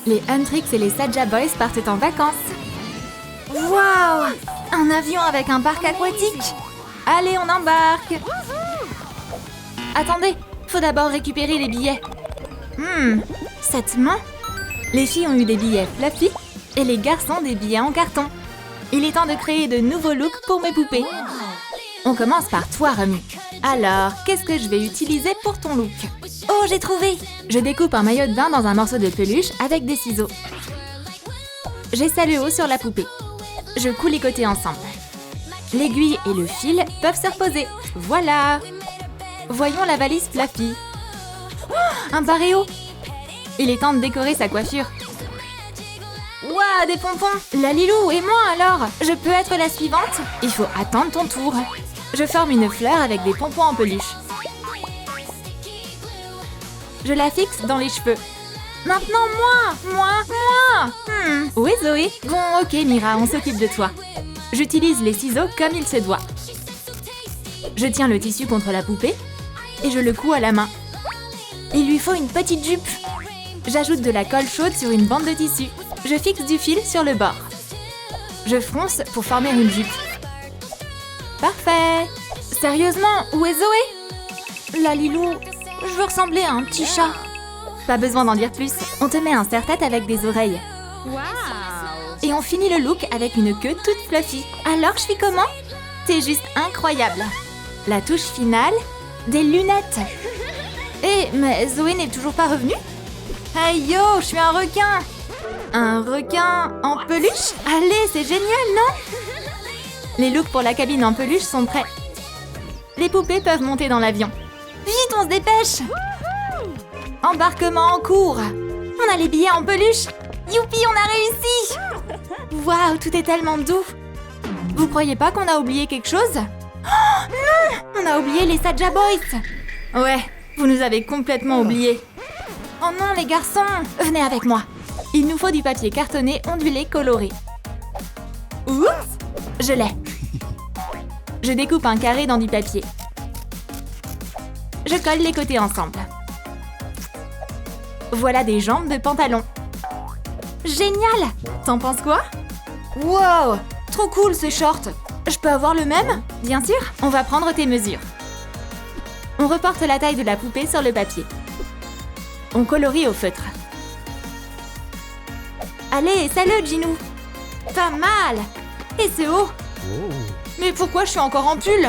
Les Huntrix et les Saja Boys partent en vacances. Waouh! Un avion avec un parc aquatique! Allez, on embarque! Attendez, faut d'abord récupérer les billets. Cette main? Les filles ont eu des billets fluffy et les garçons des billets en carton. Il est temps de créer de nouveaux looks pour mes poupées. On commence par toi, Remy. Alors, qu'est-ce que je vais utiliser pour ton look? Oh, j'ai trouvé! Je découpe un maillot de bain dans un morceau de peluche avec des ciseaux. J'essaie le haut sur la poupée. Je coule les côtés ensemble. L'aiguille et le fil peuvent se reposer. Voilà! Voyons la valise Fluffy. Oh, un paréo! Il est temps de décorer sa coiffure. Ouah, des pompons! La Lilou, et moi alors? Je peux être la suivante? Il faut attendre ton tour. Je forme une fleur avec des pompons en peluche. Je la fixe dans les cheveux. Maintenant, moi! Où est Zoé? Bon, ok, Mira, on s'occupe de toi. J'utilise les ciseaux comme il se doit. Je tiens le tissu contre la poupée et je le couds à la main. Il lui faut une petite jupe. J'ajoute de la colle chaude sur une bande de tissu. Je fixe du fil sur le bord. Je fronce pour former une jupe. Parfait! Sérieusement, où est Zoé? La Lilou, je veux ressembler à un petit chat. Pas besoin d'en dire plus, on te met un serre-tête avec des oreilles. Wow! Et on finit le look avec une queue toute fluffy. Alors, je suis comment? T'es juste incroyable. La touche finale, des lunettes. Mais Zoé n'est toujours pas revenue? Hey yo, je suis un requin! Un requin en peluche? Allez, c'est génial, non? Les looks pour la cabine en peluche sont prêts. Les poupées peuvent monter dans l'avion. Vite, on se dépêche! Embarquement en cours! On a les billets en peluche! Youpi, on a réussi! Waouh, tout est tellement doux! Vous croyez pas qu'on a oublié quelque chose? Oh non! On a oublié les Saja Boys! Ouais, vous nous avez complètement oubliés. Oh non, les garçons! Venez avec moi! Il nous faut du papier cartonné ondulé coloré. Oups! Je l'ai. Je découpe un carré dans du papier. Je colle les côtés ensemble. Voilà des jambes de pantalon. Génial! T'en penses quoi? Wow! Trop cool ce short! Je peux avoir le même? Bien sûr, on va prendre tes mesures. On reporte la taille de la poupée sur le papier. On colorie au feutre. Allez, salut Ginou! Pas mal! Et ce haut! Mais pourquoi je suis encore en pull?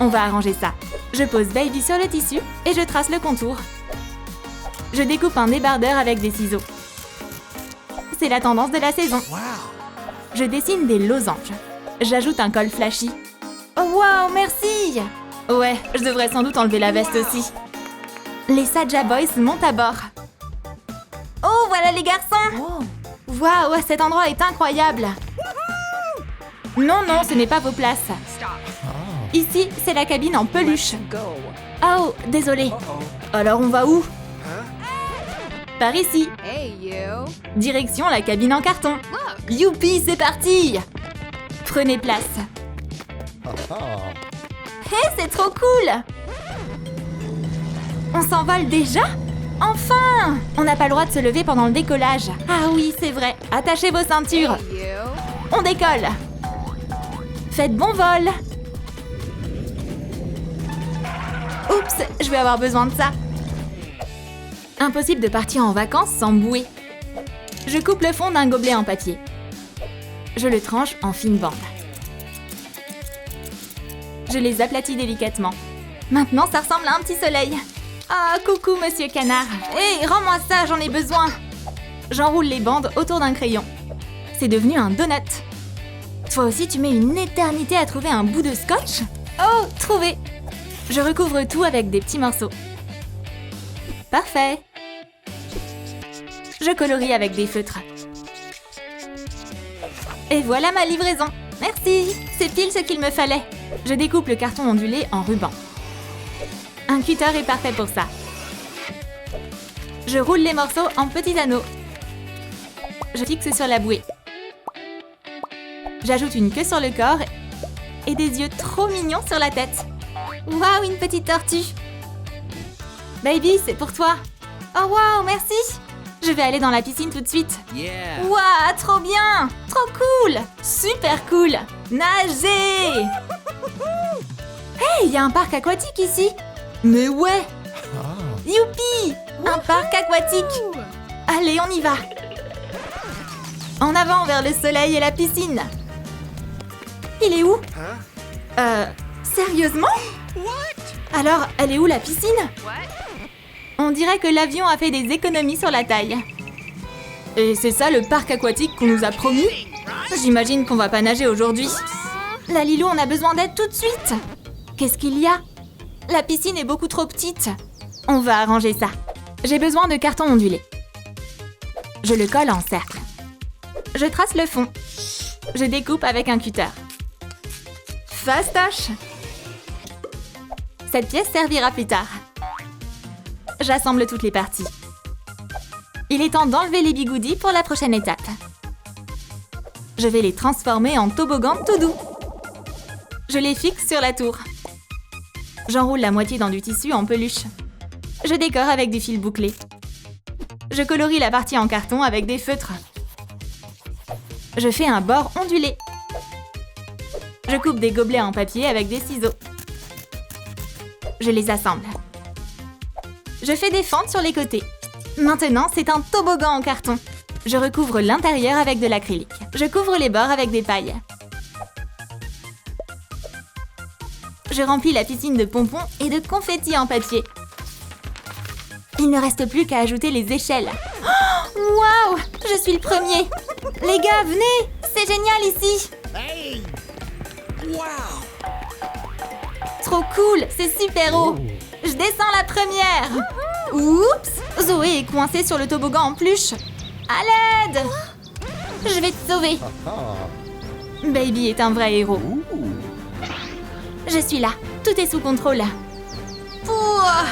On va arranger ça. Je pose Baby sur le tissu et je trace le contour. Je découpe un débardeur avec des ciseaux. C'est la tendance de la saison. Je dessine des losanges. J'ajoute un col flashy. Oh wow, merci! Ouais, je devrais sans doute enlever la veste aussi. Les Saja Boys montent à bord. Oh, voilà les garçons! Waouh, cet endroit est incroyable! Non, non, ce n'est pas vos places. Ici, c'est la cabine en peluche. Oh, désolé. Alors on va où? Par ici. Hey you! Direction la cabine en carton. Youpi, c'est parti! Prenez place. Hé, c'est trop cool! On s'envole déjà? Enfin! On n'a pas le droit de se lever pendant le décollage. Ah oui, c'est vrai. Attachez vos ceintures. Hey you! On décolle. Faites bon vol. Oups, je vais avoir besoin de ça. Impossible de partir en vacances sans bouée. Je coupe le fond d'un gobelet en papier. Je le tranche en fines bandes. Je les aplatis délicatement. Maintenant, ça ressemble à un petit soleil. Ah, coucou, monsieur Canard. Hé, rends-moi ça, j'en ai besoin. J'enroule les bandes autour d'un crayon. C'est devenu un donut. Toi aussi, tu mets une éternité à trouver un bout de scotch? Oh, trouvé! Je recouvre tout avec des petits morceaux. Parfait! Je colorie avec des feutres. Et voilà ma livraison. Merci, c'est pile ce qu'il me fallait. Je découpe le carton ondulé en ruban. Un cutter est parfait pour ça. Je roule les morceaux en petits anneaux. Je fixe sur la bouée. J'ajoute une queue sur le corps et des yeux trop mignons sur la tête. Waouh, une petite tortue! Baby, c'est pour toi. Oh waouh, merci! Je vais aller dans la piscine tout de suite. Yeah. Waouh, trop bien! Trop cool! Super cool! Nager! Hey, il y a un parc aquatique ici! Mais ouais! Youpi! Un parc aquatique! Allez, on y va! En avant vers le soleil et la piscine! Il est où? Sérieusement? Alors, elle est où la piscine? On dirait que l'avion a fait des économies sur la taille. Et c'est ça le parc aquatique qu'on nous a promis? J'imagine qu'on va pas nager aujourd'hui. La Lilou, on a besoin d'aide tout de suite. Qu'est-ce qu'il y a? La piscine est beaucoup trop petite. On va arranger ça. J'ai besoin de carton ondulé. Je le colle en cercle. Je trace le fond. Je découpe avec un cutter. Fastoche! Cette pièce servira plus tard. J'assemble toutes les parties. Il est temps d'enlever les bigoudis pour la prochaine étape. Je vais les transformer en toboggans tout doux. Je les fixe sur la tour. J'enroule la moitié dans du tissu en peluche. Je décore avec du fil bouclé. Je colorie la partie en carton avec des feutres. Je fais un bord ondulé. Je coupe des gobelets en papier avec des ciseaux. Je les assemble. Je fais des fentes sur les côtés. Maintenant, c'est un toboggan en carton. Je recouvre l'intérieur avec de l'acrylique. Je couvre les bords avec des pailles. Je remplis la piscine de pompons et de confettis en papier. Il ne reste plus qu'à ajouter les échelles. Oh, waouh! Je suis le premier! Les gars, venez! C'est génial ici! Hey! Wow! Trop cool! C'est super haut! Je descends la première! Oups! Zoé est coincée sur le toboggan en peluche! À l'aide! Je vais te sauver! Baby est un vrai héros. Je suis là. Tout est sous contrôle. Pouah!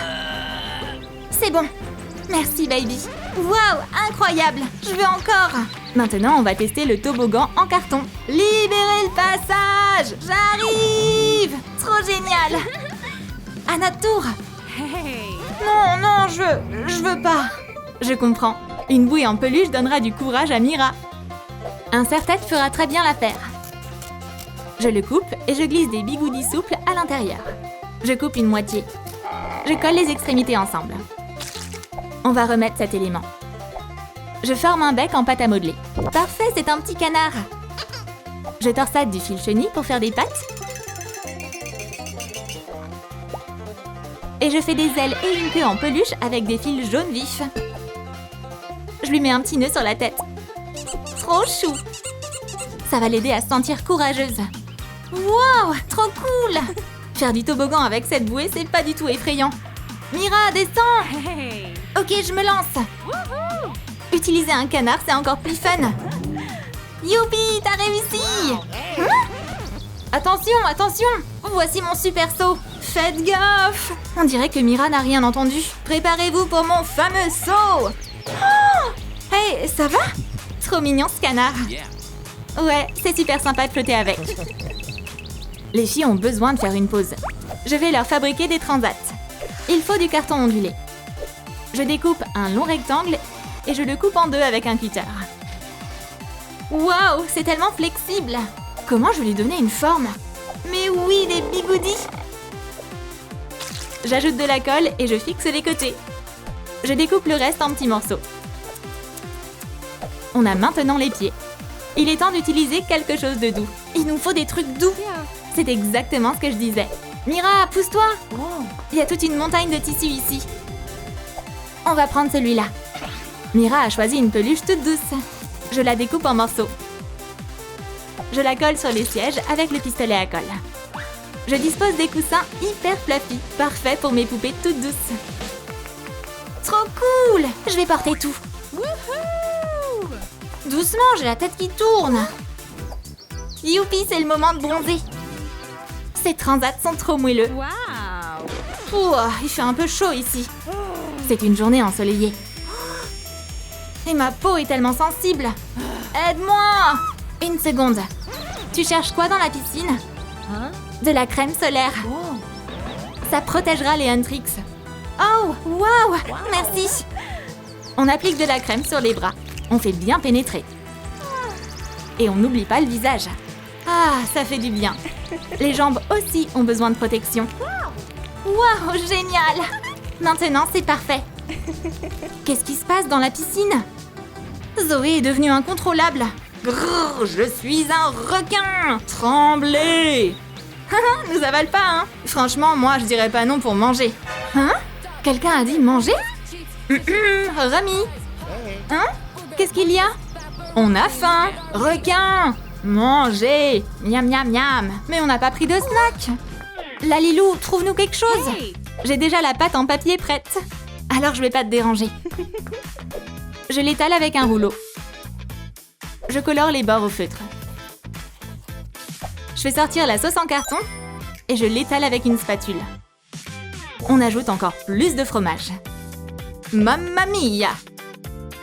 C'est bon. Merci, baby. Waouh, incroyable. Je veux encore. Maintenant, on va tester le toboggan en carton. Libérez le passage. J'arrive. Trop génial. À notre tour. Non, je veux pas. Je comprends. Une bouée en peluche donnera du courage à Mira. Un serre-tête fera très bien l'affaire. Je le coupe et je glisse des bigoudis souples à l'intérieur. Je coupe une moitié. Je colle les extrémités ensemble. On va remettre cet élément. Je forme un bec en pâte à modeler. Parfait, c'est un petit canard. Je torsade du fil chenille pour faire des pattes. Et je fais des ailes et une queue en peluche avec des fils jaunes vifs. Je lui mets un petit nœud sur la tête. Trop chou! Ça va l'aider à se sentir courageuse. Wow, trop cool! Faire du toboggan avec cette bouée, c'est pas du tout effrayant. Mira, descends! Ok, je me lance. Utiliser un canard, c'est encore plus fun. Youpi, t'as réussi! Attention, attention! Voici mon super saut. Faites gaffe! On dirait que Mira n'a rien entendu. Préparez-vous pour mon fameux saut! Oh! Hey, ça va? Trop mignon ce canard. Ouais, c'est super sympa de flotter avec. Les filles ont besoin de faire une pause. Je vais leur fabriquer des transats. Il faut du carton ondulé. Je découpe un long rectangle et je le coupe en deux avec un cutter. Waouh, c'est tellement flexible! Comment je lui donner une forme? Mais oui, des bigoudis! J'ajoute de la colle et je fixe les côtés. Je découpe le reste en petits morceaux. On a maintenant les pieds. Il est temps d'utiliser quelque chose de doux. Il nous faut des trucs doux. C'est exactement ce que je disais. Mira, pousse-toi! Il y a toute une montagne de tissus ici. On va prendre celui-là. Mira a choisi une peluche toute douce. Je la découpe en morceaux. Je la colle sur les sièges avec le pistolet à colle. Je dispose des coussins hyper fluffy, parfaits pour mes poupées toutes douces. Trop cool! Je vais porter tout. Doucement, j'ai la tête qui tourne. Youpi, c'est le moment de bronzer. Ces transats sont trop moelleux. Ouah, il fait un peu chaud ici. C'est une journée ensoleillée. Et ma peau est tellement sensible. Aide-moi! Une seconde. Tu cherches quoi dans la piscine? De la crème solaire. Ça protégera les Huntrix. Oh, wow! Merci. On applique de la crème sur les bras. On fait bien pénétrer. Et on n'oublie pas le visage. Ah, ça fait du bien. Les jambes aussi ont besoin de protection. Waouh, génial! Maintenant, c'est parfait. Qu'est-ce qui se passe dans la piscine? Zoé est devenue incontrôlable. Grrr, je suis un requin! Tremblez! Nous avale pas, hein? Franchement, moi, je dirais pas non pour manger. Hein? Quelqu'un a dit manger? Rami? Hein? Qu'est-ce qu'il y a? On a faim! Requin! Manger! Miam, miam, miam! Mais on n'a pas pris de snack! Lalilou, trouve-nous quelque chose! J'ai déjà la pâte en papier prête. Alors je vais pas te déranger. Je l'étale avec un rouleau. Je colore les bords au feutre. Je fais sortir la sauce en carton et je l'étale avec une spatule. On ajoute encore plus de fromage. Mamma mia!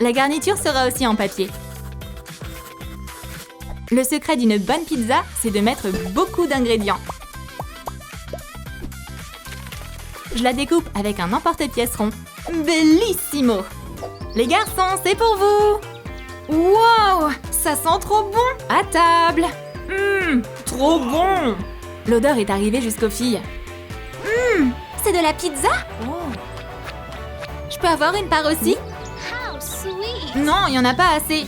La garniture sera aussi en papier. Le secret d'une bonne pizza, c'est de mettre beaucoup d'ingrédients. Je la découpe avec un emporte-pièce rond. Bellissimo! Les garçons, c'est pour vous! Wow! Ça sent trop bon! À table! Trop bon! L'odeur est arrivée jusqu'aux filles. C'est de la pizza? Je peux avoir une part aussi? Non, il n'y en a pas assez.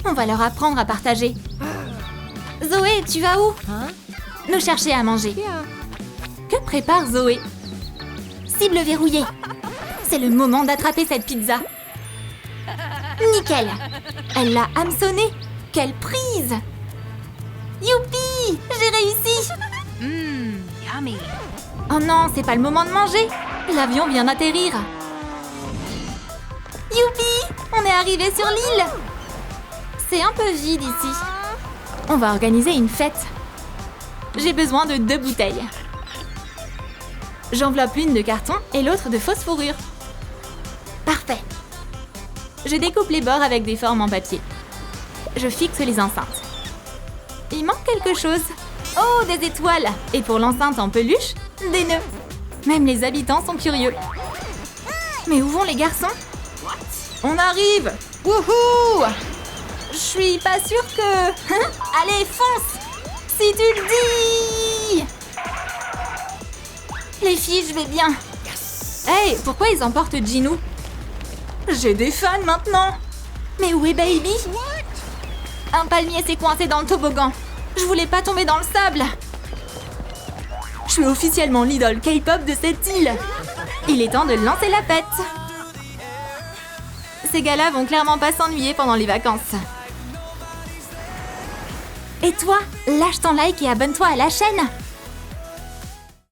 On va leur apprendre à partager. Zoé, tu vas où? Nous chercher à manger. Que prépare Zoé? Cible verrouillée. C'est le moment d'attraper cette pizza. Nickel! Elle l'a hameçonnée. Quelle prise! Youpi! J'ai réussi! Yummy. Oh non, c'est pas le moment de manger. L'avion vient d'atterrir. Youpi! On est arrivé sur l'île. C'est un peu vide ici. On va organiser une fête. J'ai besoin de 2 bouteilles. J'enveloppe l'une de carton et l'autre de fausse fourrure. Parfait. Je découpe les bords avec des formes en papier. Je fixe les enceintes. Il manque quelque chose. Oh, des étoiles! Et pour l'enceinte en peluche, des nœuds. Même les habitants sont curieux. Mais où vont les garçons? On arrive! Wouhou! Je suis pas sûre que... Allez, fonce! Si tu le dis! Les filles, je vais bien. Hey, pourquoi ils emportent Ginou? J'ai des fans maintenant. Mais où est Baby? Un palmier s'est coincé dans le toboggan. Je voulais pas tomber dans le sable. Je suis officiellement l'idole K-pop de cette île. Il est temps de lancer la fête. Ces gars-là vont clairement pas s'ennuyer pendant les vacances. Et toi, lâche ton like et abonne-toi à la chaîne.